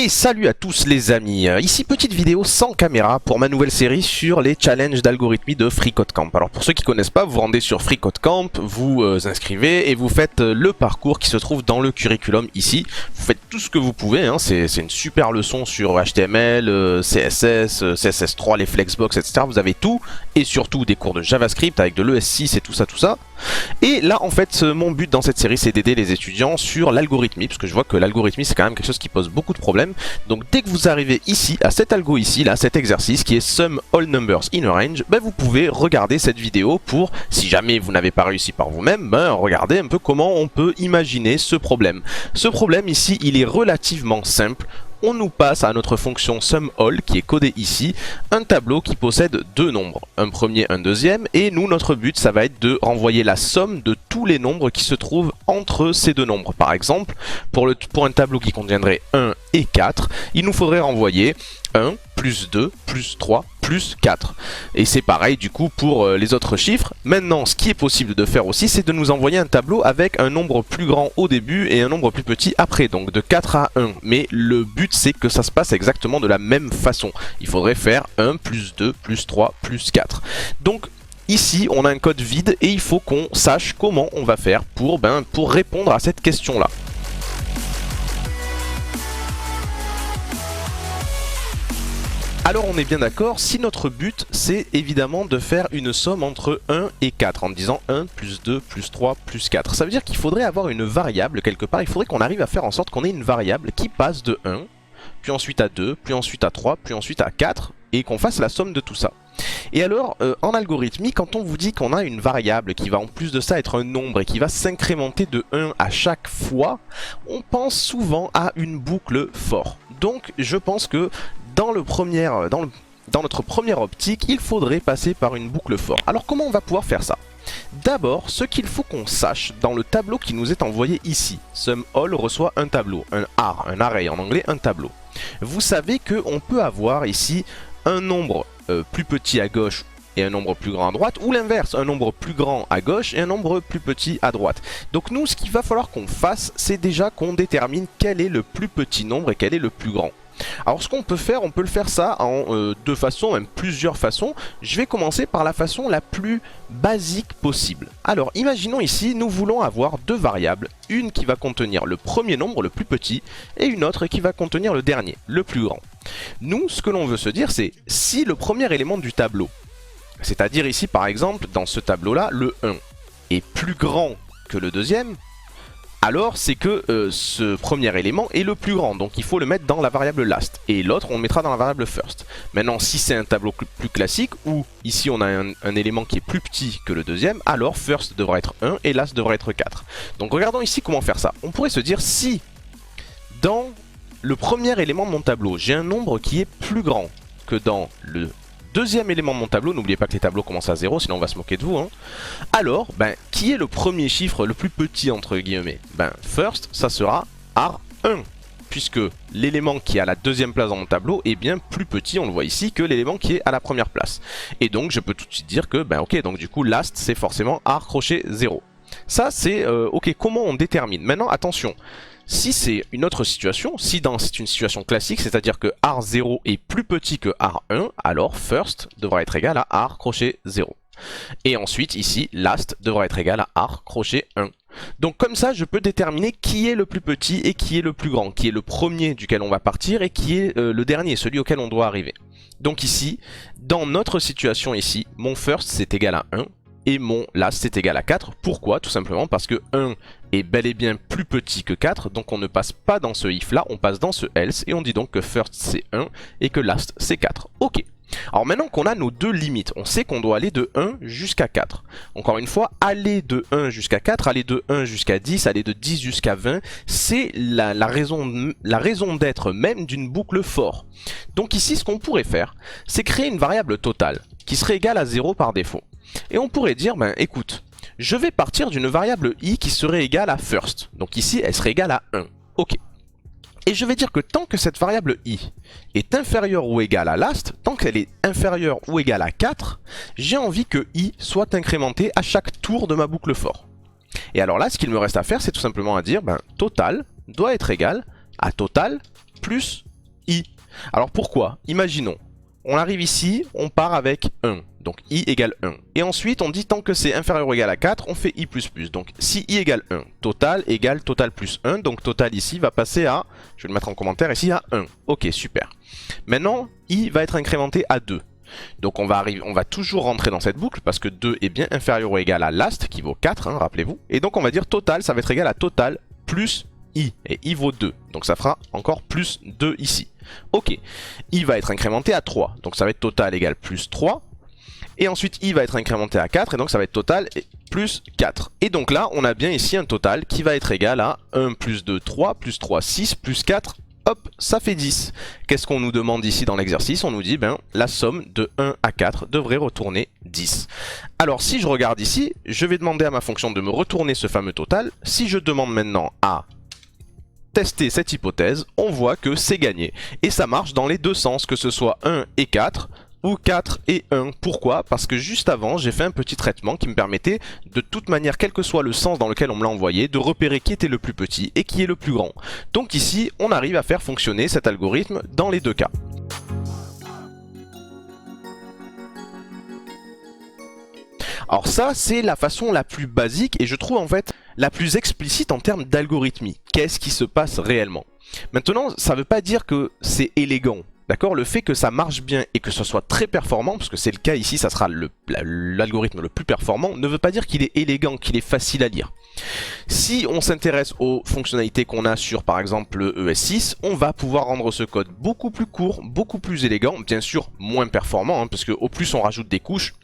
Et salut à tous les amis, ici petite vidéo sans caméra pour ma nouvelle série sur les challenges d'algorithmie de FreeCodeCamp. Alors pour ceux qui connaissent pas, vous vous rendez sur FreeCodeCamp, vous inscrivez et vous faites le parcours qui se trouve dans le curriculum ici. Vous faites tout ce que vous pouvez, hein. C'est une super leçon sur HTML, CSS, CSS3, les Flexbox, etc. Vous avez tout et surtout des cours de JavaScript avec de l'ES6 et tout ça. Et là en fait mon but dans cette série c'est d'aider les étudiants sur l'algorithmie, parce que je vois que l'algorithmie c'est quand même quelque chose qui pose beaucoup de problèmes. Donc dès que vous arrivez ici, à cet algo ici, là, cet exercice qui est Sum All Numbers in a Range, ben, vous pouvez regarder cette vidéo pour, si jamais vous n'avez pas réussi par vous-même, ben, regardez un peu comment on peut imaginer ce problème. Ce problème ici, il est relativement simple. On nous passe à notre fonction SumAll qui est codée ici, un tableau qui possède deux nombres, un premier, un deuxième, et nous notre but ça va être de renvoyer la somme de tous les nombres qui se trouvent entre ces deux nombres. Par exemple, pour un tableau qui contiendrait 1 et 4, il nous faudrait renvoyer 1 plus 2 plus 3 plus 4. Et c'est pareil du coup pour les autres chiffres. Maintenant, ce qui est possible de faire aussi, c'est de nous envoyer un tableau avec un nombre plus grand au début et un nombre plus petit après, donc de 4 à 1. Mais le but c'est que ça se passe exactement de la même façon. Il faudrait faire 1 plus 2 plus 3 plus 4. Donc ici, on a un code vide et il faut qu'on sache comment on va faire pour répondre à cette question-là. Alors on est bien d'accord, si notre but c'est évidemment de faire une somme entre 1 et 4 en disant 1 plus 2 plus 3 plus 4. Ça veut dire qu'il faudrait avoir une variable quelque part, il faudrait qu'on arrive à faire en sorte qu'on ait une variable qui passe de 1, puis ensuite à 2, puis ensuite à 3, puis ensuite à 4, et qu'on fasse la somme de tout ça. Et alors, en algorithmie, quand on vous dit qu'on a une variable qui va en plus de ça être un nombre et qui va s'incrémenter de 1 à chaque fois, on pense souvent à une boucle for. Donc je pense que dans notre première optique, il faudrait passer par une boucle for. Alors comment on va pouvoir faire ça? D'abord, ce qu'il faut qu'on sache dans le tableau qui nous est envoyé ici, SumAll reçoit un tableau, un array en anglais, un tableau. Vous savez qu'on peut avoir ici un nombre plus petit à gauche et un nombre plus grand à droite, ou l'inverse, un nombre plus grand à gauche et un nombre plus petit à droite. Donc nous, ce qu'il va falloir qu'on fasse, c'est déjà qu'on détermine quel est le plus petit nombre et quel est le plus grand. Alors ce qu'on peut faire, on peut le faire ça en deux façons, même plusieurs façons. Je vais commencer par la façon la plus basique possible. Alors imaginons ici, nous voulons avoir deux variables, une qui va contenir le premier nombre, le plus petit, et une autre qui va contenir le dernier, le plus grand. Nous, ce que l'on veut se dire, c'est si le premier élément du tableau, c'est-à-dire ici par exemple, dans ce tableau-là, le 1 est plus grand que le deuxième, alors c'est que ce premier élément est le plus grand, donc il faut le mettre dans la variable last, et l'autre on le mettra dans la variable first. Maintenant si c'est un tableau plus classique, où ici on a un élément qui est plus petit que le deuxième, alors first devra être 1 et last devra être 4. Donc regardons ici comment faire ça. On pourrait se dire si dans le premier élément de mon tableau, j'ai un nombre qui est plus grand que dans le deuxième élément de mon tableau, n'oubliez pas que les tableaux commencent à 0, sinon on va se moquer de vous, hein. Alors, qui est le premier chiffre le plus petit entre guillemets? First, ça sera R1, puisque l'élément qui est à la deuxième place dans mon tableau est bien plus petit, on le voit ici, que l'élément qui est à la première place. Et donc je peux tout de suite dire que, ok, donc du coup last c'est forcément R crochet 0. Ça c'est, ok, comment on détermine? Maintenant attention, si c'est une autre situation, si c'est une situation classique, c'est-à-dire que R0 est plus petit que R1, alors first devra être égal à R crochet 0. Et ensuite ici, last devra être égal à R crochet 1. Donc comme ça, je peux déterminer qui est le plus petit et qui est le plus grand, qui est le premier duquel on va partir et qui est le dernier, celui auquel on doit arriver. Donc ici, dans notre situation ici, mon first c'est égal à 1. Et mon last c'est égal à 4. Pourquoi? Tout simplement parce que 1 est bel et bien plus petit que 4, donc on ne passe pas dans ce if là, on passe dans ce else, et on dit donc que first c'est 1 et que last c'est 4. Ok. Alors maintenant qu'on a nos deux limites, on sait qu'on doit aller de 1 jusqu'à 4. Encore une fois, aller de 1 jusqu'à 4, aller de 1 jusqu'à 10, aller de 10 jusqu'à 20, c'est la raison d'être même d'une boucle for. Donc ici, ce qu'on pourrait faire, c'est créer une variable totale, qui serait égale à 0 par défaut. Et on pourrait dire, écoute, je vais partir d'une variable i qui serait égale à first. Donc ici, elle serait égale à 1. Ok. Et je vais dire que tant que cette variable i est inférieure ou égale à last, tant qu'elle est inférieure ou égale à 4, j'ai envie que i soit incrémenté à chaque tour de ma boucle for. Et alors là, ce qu'il me reste à faire, c'est tout simplement à dire, total doit être égal à total plus i. Alors pourquoi? Imaginons, on arrive ici, on part avec 1, donc i égale 1. Et ensuite on dit tant que c'est inférieur ou égal à 4, on fait i++. Donc si i égale 1, total égale total plus 1, donc total ici va passer à, je vais le mettre en commentaire ici, à 1. Ok, super. Maintenant, i va être incrémenté à 2. Donc on va toujours rentrer dans cette boucle parce que 2 est bien inférieur ou égal à last qui vaut 4, hein, rappelez-vous. Et donc on va dire total, ça va être égal à total plus i. Et i vaut 2, donc ça fera encore plus 2 ici. Ok, i va être incrémenté à 3, donc ça va être total égale plus 3. Et ensuite i va être incrémenté à 4, et donc ça va être total plus 4. Et donc là, on a bien ici un total qui va être égal à 1 plus 2, 3, plus 3, 6, plus 4, hop, ça fait 10. Qu'est-ce qu'on nous demande ici dans l'exercice? On nous dit, ben, la somme de 1 à 4 devrait retourner 10. Alors si je regarde ici, je vais demander à ma fonction de me retourner ce fameux total. Si je demande maintenant à tester cette hypothèse, on voit que c'est gagné. Et ça marche dans les deux sens, que ce soit 1 et 4 ou 4 et 1. Pourquoi? Parce que juste avant, j'ai fait un petit traitement qui me permettait, de toute manière, quel que soit le sens dans lequel on me l'a envoyé, de repérer qui était le plus petit et qui est le plus grand. Donc ici, on arrive à faire fonctionner cet algorithme dans les deux cas. Alors ça, c'est la façon la plus basique et je trouve en fait la plus explicite en termes d'algorithmie. Qu'est-ce qui se passe réellement? Maintenant, ça ne veut pas dire que c'est élégant. D'accord? Le fait que ça marche bien et que ce soit très performant, parce que c'est le cas ici, ça sera l'algorithme le plus performant, ne veut pas dire qu'il est élégant, qu'il est facile à lire. Si on s'intéresse aux fonctionnalités qu'on a sur par exemple le ES6, on va pouvoir rendre ce code beaucoup plus court, beaucoup plus élégant, bien sûr moins performant, hein, parce qu'au plus on rajoute des couches,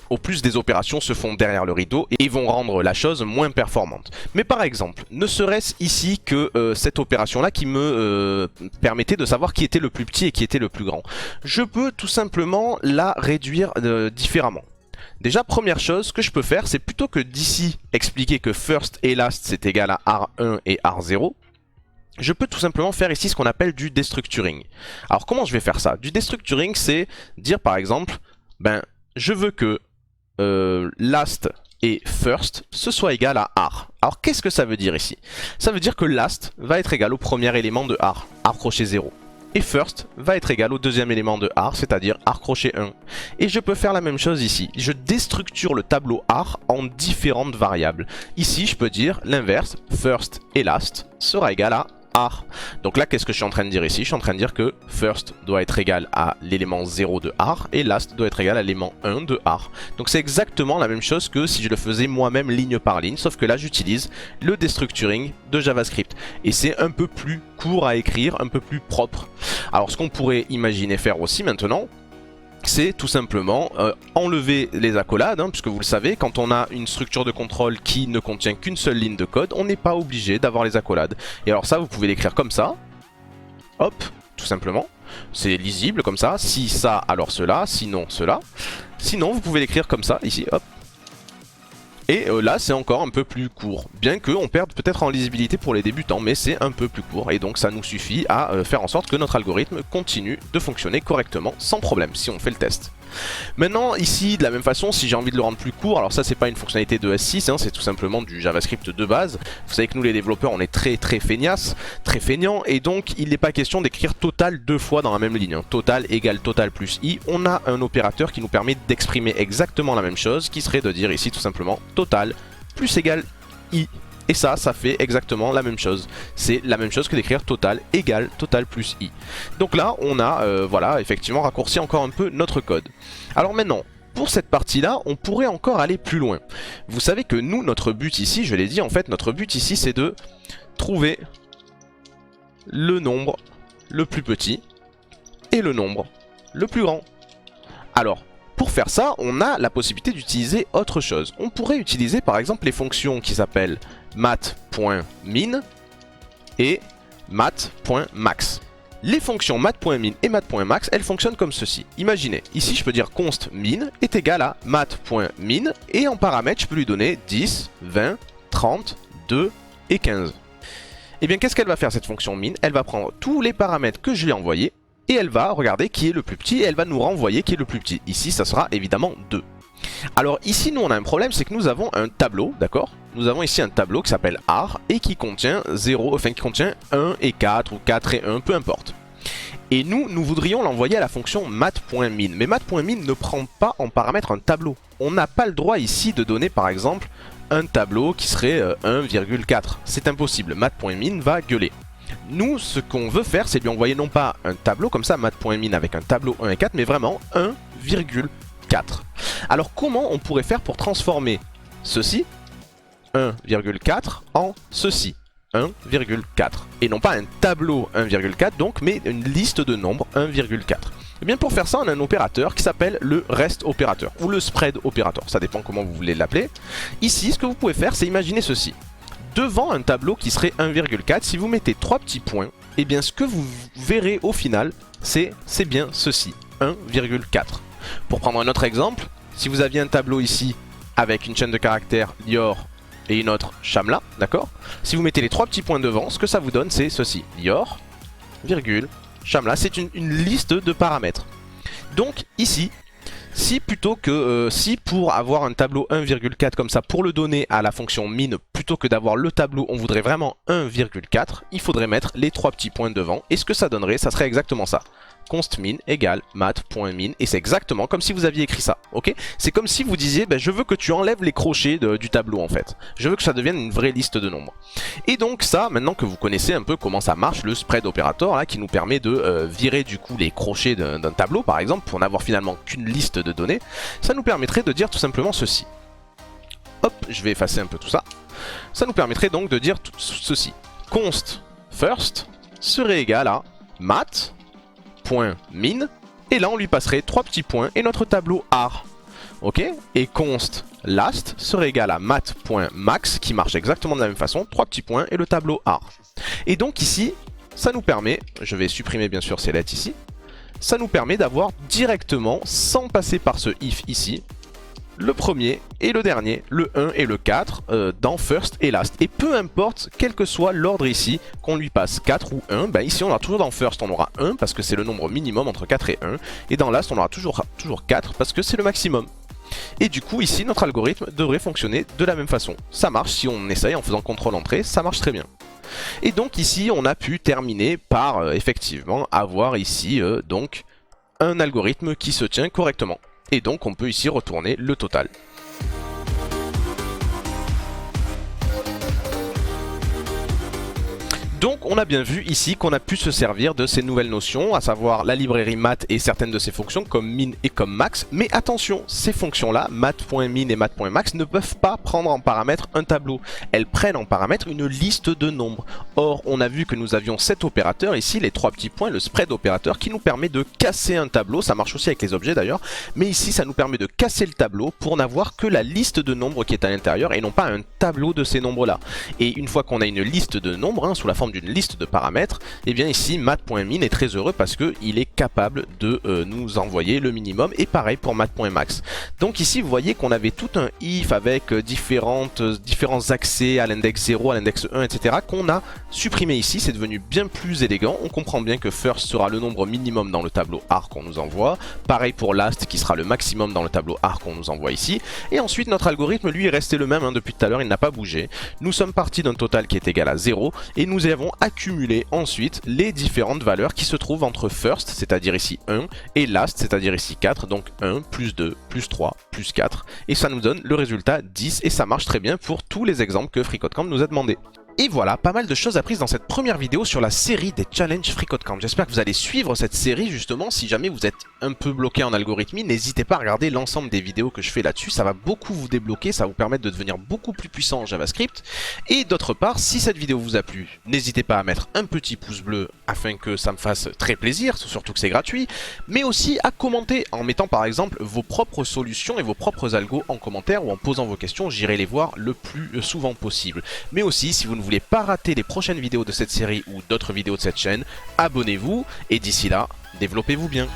au plus des opérations se font derrière le rideau et vont rendre la chose moins performante. Mais par exemple, ne serait-ce ici que cette opération-là qui me permettait de savoir qui était le plus petit et qui était le plus grand. Je peux tout simplement la réduire différemment. Déjà, première chose, ce que je peux faire, c'est plutôt que d'ici expliquer que first et last c'est égal à AR1 et AR0, je peux tout simplement faire ici ce qu'on appelle du destructuring. Alors comment je vais faire ça? Du destructuring, c'est dire par exemple, ben, je veux que last et first, ce soit égal à AR. Alors qu'est-ce que ça veut dire ici? Ça veut dire que last va être égal au premier élément de AR, AR crochet 0. Et first va être égal au deuxième élément de AR, c'est-à-dire AR crochet 1. Et je peux faire la même chose ici. Je déstructure le tableau AR en différentes variables. Ici, je peux dire l'inverse, first et last sera égal à AR. Donc là, qu'est-ce que je suis en train de dire ici? Je suis en train de dire que first doit être égal à l'élément 0 de AR et last doit être égal à l'élément 1 de AR. Donc c'est exactement la même chose que si je le faisais moi-même ligne par ligne, sauf que là j'utilise le destructuring de JavaScript. Et c'est un peu plus court à écrire, un peu plus propre. Alors ce qu'on pourrait imaginer faire aussi maintenant, c'est tout simplement enlever les accolades, hein, puisque vous le savez, quand on a une structure de contrôle qui ne contient qu'une seule ligne de code, on n'est pas obligé d'avoir les accolades. Et alors ça, vous pouvez l'écrire comme ça, hop, tout simplement, c'est lisible comme ça, si ça, alors cela, sinon cela. Sinon, vous pouvez l'écrire comme ça, ici, hop. Et là c'est encore un peu plus court, bien qu'on perde peut-être en lisibilité pour les débutants, mais c'est un peu plus court et donc ça nous suffit à faire en sorte que notre algorithme continue de fonctionner correctement sans problème si on fait le test. Maintenant ici de la même façon, si j'ai envie de le rendre plus court, alors ça c'est pas une fonctionnalité de S6, hein, c'est tout simplement du JavaScript de base. Vous savez que nous les développeurs on est très feignasses, très feignants, et donc il n'est pas question d'écrire total deux fois dans la même ligne, hein. Total égale total plus i, on a un opérateur qui nous permet d'exprimer exactement la même chose, qui serait de dire ici tout simplement total plus égale i. Et ça fait exactement la même chose. C'est la même chose que d'écrire total égale total plus i. Donc là, on a, voilà, effectivement raccourci encore un peu notre code. Alors maintenant, pour cette partie-là, on pourrait encore aller plus loin. Vous savez que nous, notre but ici, je l'ai dit, en fait, notre but ici, c'est de trouver le nombre le plus petit et le nombre le plus grand. Alors, pour faire ça, on a la possibilité d'utiliser autre chose. On pourrait utiliser par exemple les fonctions qui s'appellent mat.min et mat.max. Les fonctions mat.min et mat.max, elles fonctionnent comme ceci. Imaginez, ici je peux dire const min est égal à mat.min et en paramètre je peux lui donner 10, 20, 30, 2 et 15. Et bien qu'est-ce qu'elle va faire cette fonction min? Elle va prendre tous les paramètres que je lui ai envoyés et elle va regarder qui est le plus petit et elle va nous renvoyer qui est le plus petit. Ici ça sera évidemment 2. Alors ici nous on a un problème, c'est que nous avons un tableau, d'accord? Nous avons ici un tableau qui s'appelle AR et qui contient 0, enfin qui contient 1 et 4 ou 4 et 1, peu importe. Et nous voudrions l'envoyer à la fonction mat.min. Mais mat.min ne prend pas en paramètre un tableau. On n'a pas le droit ici de donner par exemple un tableau qui serait 1,4. C'est impossible, mat.min va gueuler. Nous, ce qu'on veut faire, c'est lui envoyer non pas un tableau comme ça, mat.min avec un tableau 1 et 4, mais vraiment 1,4. Alors comment on pourrait faire pour transformer ceci, 1,4, en ceci, 1,4. Et non pas un tableau 1,4 donc, mais une liste de nombres 1,4. Et bien pour faire ça, on a un opérateur qui s'appelle le rest opérateur, ou le spread opérateur, ça dépend comment vous voulez l'appeler. Ici, ce que vous pouvez faire, c'est imaginer ceci. Devant un tableau qui serait 1,4, si vous mettez 3 petits points, et bien ce que vous verrez au final, c'est bien ceci, 1,4. Pour prendre un autre exemple, si vous aviez un tableau ici, avec une chaîne de caractères Lior et une autre Shamla, d'accord? Si vous mettez les 3 petits points devant, ce que ça vous donne, c'est ceci, Lior, virgule, Shamla, c'est une liste de paramètres. Donc ici, si plutôt que si pour avoir un tableau 1,4 comme ça, pour le donner à la fonction min, plutôt que d'avoir le tableau, on voudrait vraiment 1,4, il faudrait mettre les 3 petits points devant. Et ce que ça donnerait, ça serait exactement ça. Const min égale mat.min, et c'est exactement comme si vous aviez écrit ça, ok? C'est comme si vous disiez, ben, je veux que tu enlèves les crochets du tableau en fait. Je veux que ça devienne une vraie liste de nombres. Et donc ça, maintenant que vous connaissez un peu comment ça marche, le spread operator, là, qui nous permet de virer du coup les crochets d'un tableau par exemple, pour n'avoir finalement qu'une liste de données, ça nous permettrait de dire tout simplement ceci. Hop, je vais effacer un peu tout ça. Ça nous permettrait donc de dire ceci. Const first serait égal à mat.min, et là on lui passerait 3 petits points et notre tableau AR. Ok? Et const last serait égal à mat.max, qui marche exactement de la même façon, 3 petits points et le tableau AR. Et donc ici, ça nous permet, je vais supprimer bien sûr ces lettres ici, ça nous permet d'avoir directement, sans passer par ce if ici, le premier et le dernier, le 1 et le 4 dans first et last. Et peu importe, quel que soit l'ordre ici, qu'on lui passe 4 ou 1, ben ici on aura toujours dans first on aura 1 parce que c'est le nombre minimum entre 4 et 1. Et dans last on aura toujours 4 parce que c'est le maximum. Et du coup ici notre algorithme devrait fonctionner de la même façon. Ça marche si on essaye en faisant CTRL-Entrée, ça marche très bien. Et donc ici on a pu terminer par effectivement avoir ici donc un algorithme qui se tient correctement. Et donc on peut ici retourner le total. Donc on a bien vu ici qu'on a pu se servir de ces nouvelles notions, à savoir la librairie mat et certaines de ses fonctions comme min et comme max. Mais attention, ces fonctions-là, mat.min et mat.max, ne peuvent pas prendre en paramètre un tableau. Elles prennent en paramètre une liste de nombres. Or, on a vu que nous avions cet opérateur ici, les 3 petits points, le spread opérateur, qui nous permet de casser un tableau. Ça marche aussi avec les objets d'ailleurs. Mais ici, ça nous permet de casser le tableau pour n'avoir que la liste de nombres qui est à l'intérieur et non pas un tableau de ces nombres-là. Et une fois qu'on a une liste de nombres, sous la forme d'une liste de paramètres, et bien ici mat.min est très heureux parce qu'il est capable de nous envoyer le minimum, et pareil pour mat.max. Donc ici vous voyez qu'on avait tout un if avec différents accès à l'index 0, à l'index 1, etc. qu'on a supprimé ici. C'est devenu bien plus élégant. On comprend bien que first sera le nombre minimum dans le tableau AR qu'on nous envoie, pareil pour last qui sera le maximum dans le tableau AR qu'on nous envoie ici, et ensuite notre algorithme lui est resté le même depuis tout à l'heure, il n'a pas bougé. Nous sommes partis d'un total qui est égal à 0 et nous avons accumuler ensuite les différentes valeurs qui se trouvent entre first, c'est-à-dire ici 1, et last, c'est-à-dire ici 4, donc 1, plus 2, plus 3, plus 4, et ça nous donne le résultat 10, et ça marche très bien pour tous les exemples que FreeCodeCamp nous a demandé. Et voilà, pas mal de choses apprises dans cette première vidéo sur la série des challenges FreeCodeCamp. J'espère que vous allez suivre cette série justement. Si jamais vous êtes un peu bloqué en algorithmie, n'hésitez pas à regarder l'ensemble des vidéos que je fais là-dessus. Ça va beaucoup vous débloquer, ça va vous permettre de devenir beaucoup plus puissant en JavaScript. Et d'autre part, si cette vidéo vous a plu, n'hésitez pas à mettre un petit pouce bleu afin que ça me fasse très plaisir, surtout que c'est gratuit. Mais aussi à commenter en mettant par exemple vos propres solutions et vos propres algos en commentaire ou en posant vos questions. J'irai les voir le plus souvent possible. Mais aussi, si vous ne voulez pas rater les prochaines vidéos de cette série ou d'autres vidéos de cette chaîne, abonnez-vous et d'ici là, développez-vous bien.